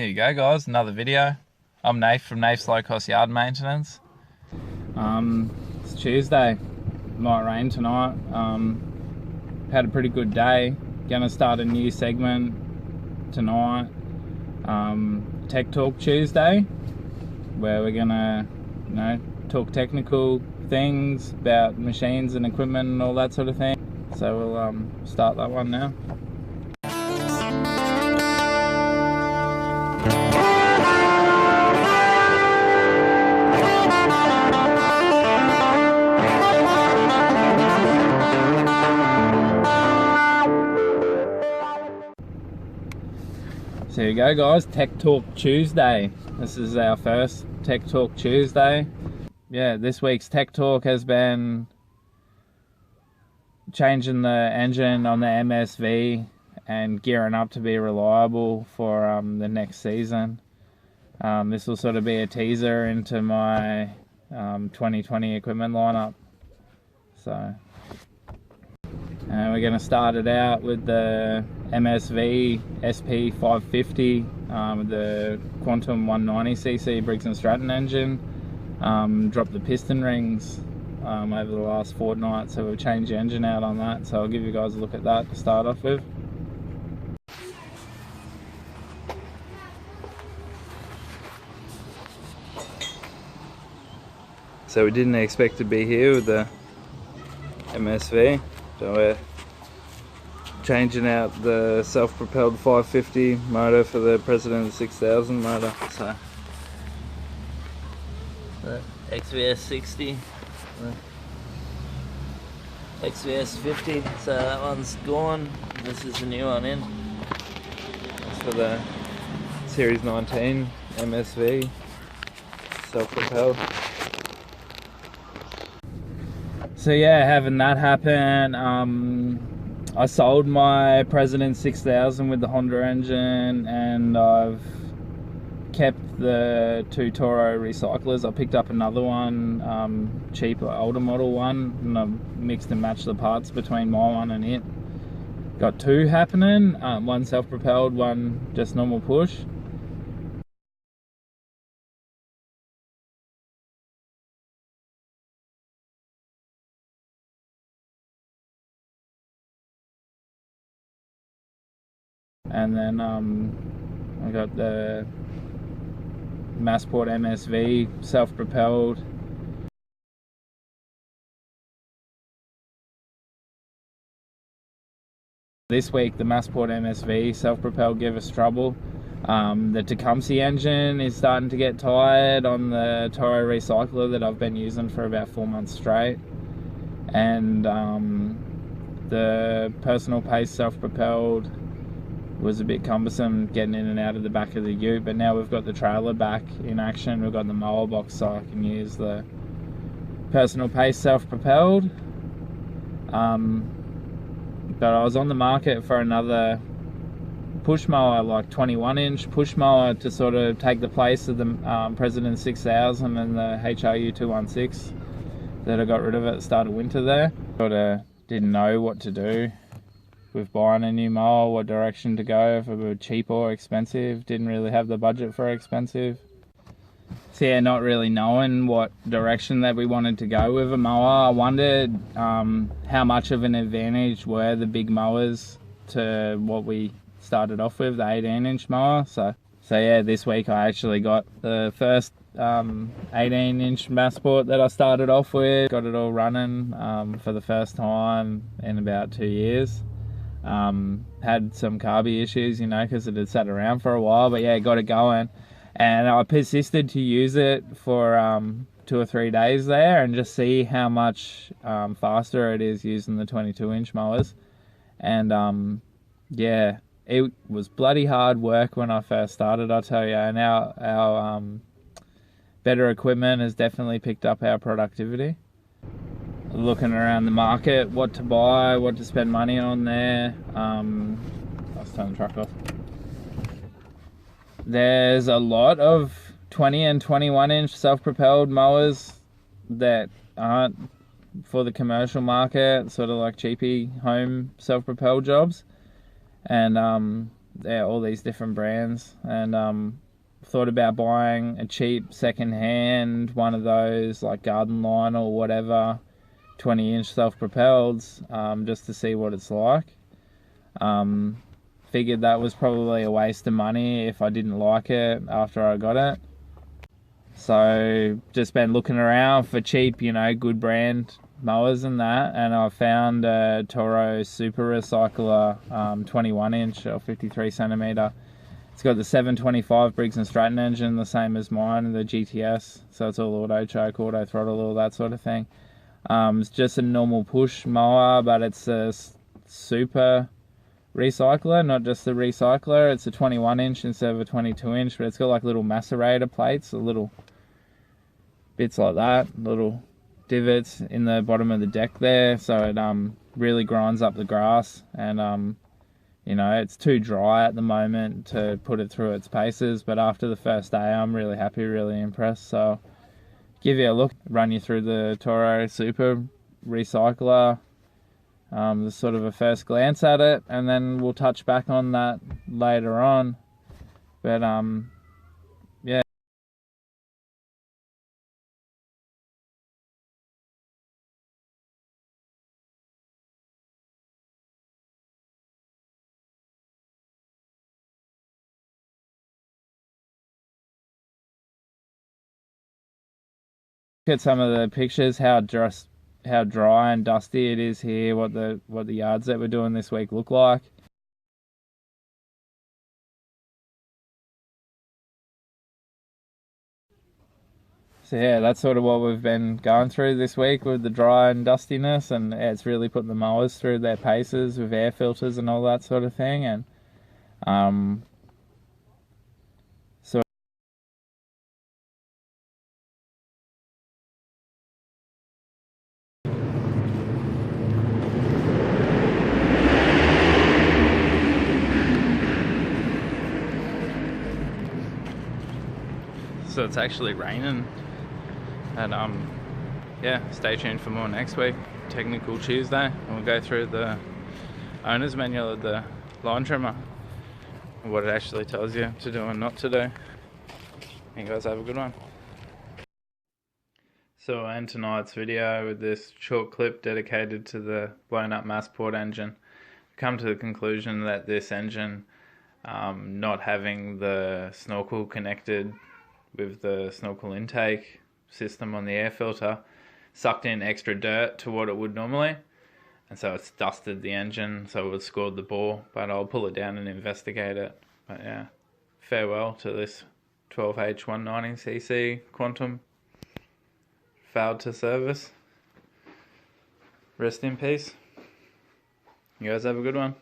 Here you go, guys, another video. I'm Nath from Nath's Low Cost Yard Maintenance. It's Tuesday, might rain tonight. Had a pretty good day. Gonna start a new segment tonight, Tech Talk Tuesday, where we're gonna, talk technical things about machines and equipment and all that sort of thing. So we'll start that one now. So here you go, guys, Tech Talk Tuesday. This is our first Tech Talk Tuesday. Yeah, this week's Tech Talk has been changing the engine on the MSV and gearing up to be reliable for the next season. This will sort of be a teaser into my 2020 equipment lineup. So we're going to start it out with the MSV SP550, the Quantum 190cc Briggs & Stratton engine. Dropped the piston rings over the last fortnight, so we've changed the engine out on that. So I'll give you guys a look at that to start off with. So we didn't expect to be here with the MSV, so we're changing out the self-propelled 550 motor for the President 6000 motor. So the XVS 60, the XVS 50, so that one's gone. This is the new one in. That's for the Series 19 MSV self-propelled. So yeah, having that happen, I sold my President 6000 with the Honda engine, and I've kept the two Toro recyclers. I picked up another one, cheaper, older model one, and I've mixed and matched the parts between my one and it. Got two happening, one self-propelled, one just normal push. And then I got the Massport MSV self-propelled. This week the Massport MSV self-propelled gave us trouble. The Tecumseh engine is starting to get tired on the Toro recycler that I've been using for about 4 months straight. And the personal pace self-propelled was a bit cumbersome getting in and out of the back of the ute, but now we've got the trailer back in action. We've got the mower box, so I can use the personal pace self-propelled. But I was on the market for another push mower, like 21-inch push mower, to sort of take the place of the President 6000 and the HRU 216 that I got rid of at the start of winter there. Sort of didn't know what to do with buying a new mower, what direction to go, if it was cheap or expensive. Didn't really have the budget for expensive. So yeah, not really knowing what direction that we wanted to go with a mower. I wondered how much of an advantage were the big mowers to what we started off with, the 18-inch mower. So yeah, this week I actually got the first 18-inch Massport that I started off with. Got it all running for the first time in about 2 years. Had some carby issues, because it had sat around for a while, but yeah, got it going. And I persisted to use it for 2 or 3 days there and just see how much faster it is using the 22-inch mowers. And yeah, it was bloody hard work when I first started, I tell you. And our better equipment has definitely picked up our productivity. Looking around the market, what to buy, what to spend money on there. Let's turn the truck off. There's a lot of 20 and 21-inch self-propelled mowers that aren't for the commercial market, sort of like cheapy home self-propelled jobs. And all these different brands, and thought about buying a cheap second-hand one of those, like Garden Line or whatever, 20-inch self-propelleds, just to see what it's like. Figured that was probably a waste of money if I didn't like it after I got it. So just been looking around for cheap, good brand mowers and that, and I found a Toro Super Recycler 21-inch or 53 centimeter. It's got the 725 Briggs & Stratton engine, the same as mine, the GTS, so it's all auto choke, auto throttle, all that sort of thing. It's just a normal push mower, but it's a super recycler, not just the recycler. It's a 21-inch instead of a 22-inch, but it's got like little macerator plates, little bits like that, little divots in the bottom of the deck there, so it really grinds up the grass, and it's too dry at the moment to put it through its paces, but after the first day I'm really happy, really impressed. So give you a look, run you through the Toro Super Recycler, the sort of a first glance at it, and then we'll touch back on that later on. But yeah. Look at some of the pictures, how dry and dusty it is here, what the yards that we're doing this week look like. So yeah, that's sort of what we've been going through this week with the dry and dustiness, and it's really putting the mowers through their paces with air filters and all that sort of thing. And so it's actually raining, and yeah, stay tuned for more next week. Technical Tuesday, and we'll go through the owner's manual of the lawn trimmer and what it actually tells you to do and not to do. You guys have a good one. So in tonight's video, with this short clip dedicated to the blown up Massport engine, come to the conclusion that this engine, not having the snorkel connected with the snorkel intake system on the air filter, sucked in extra dirt to what it would normally, and so it's dusted the engine, so it scored the bore. But I'll pull it down and investigate it. But yeah, farewell to this 12H 190cc Quantum. Failed to service. Rest in peace. You guys have a good one.